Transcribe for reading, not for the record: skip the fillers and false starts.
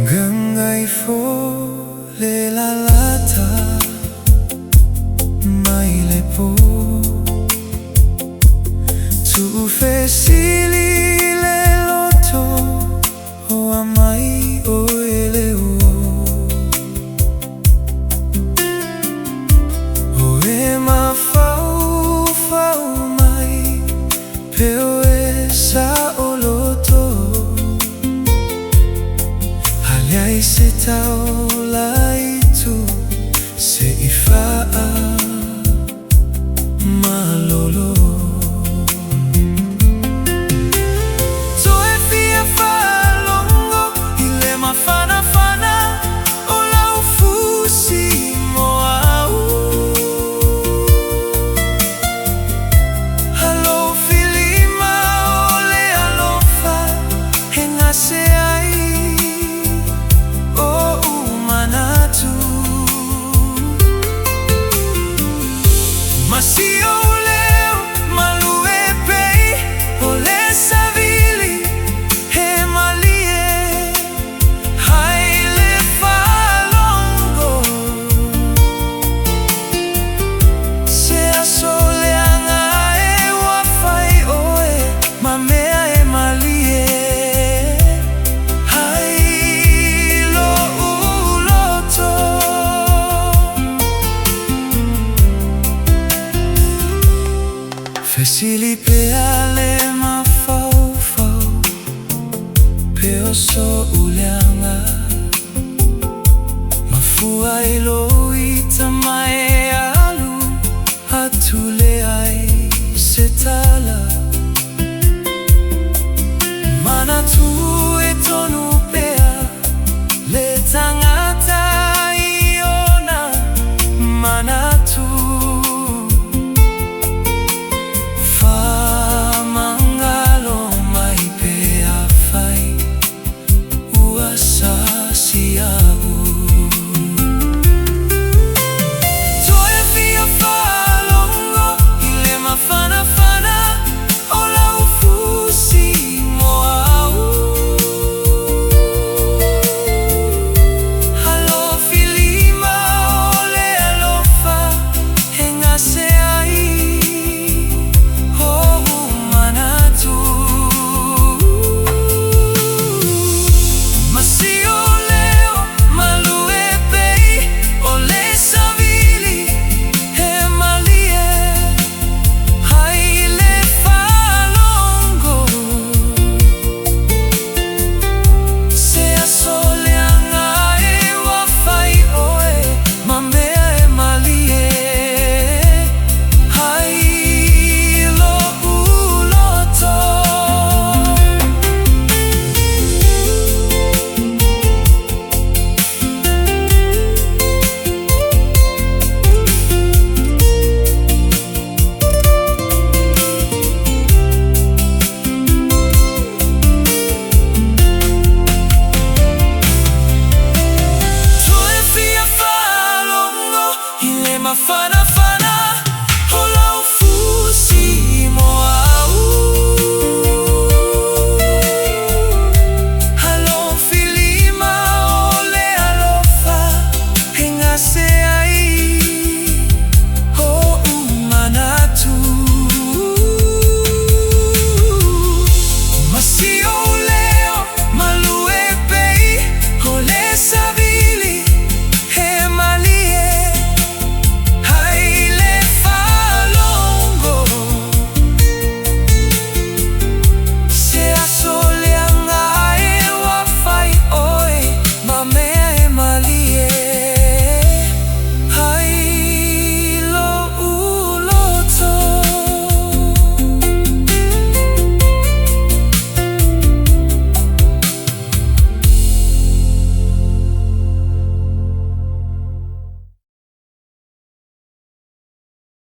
Ngai fo le la lata mai le po tu fesili le loto o amai o ele o e ma fau mai pe o e sa o loto haliai se tau lai tu se ifaa malolo Masio leo malue pei ole savili he malie hai le falongo se asole anga e wafai oe mamea e malie hai lo uloto fesili pe ale ma fau pe o so uleanga mafua ilo i tamai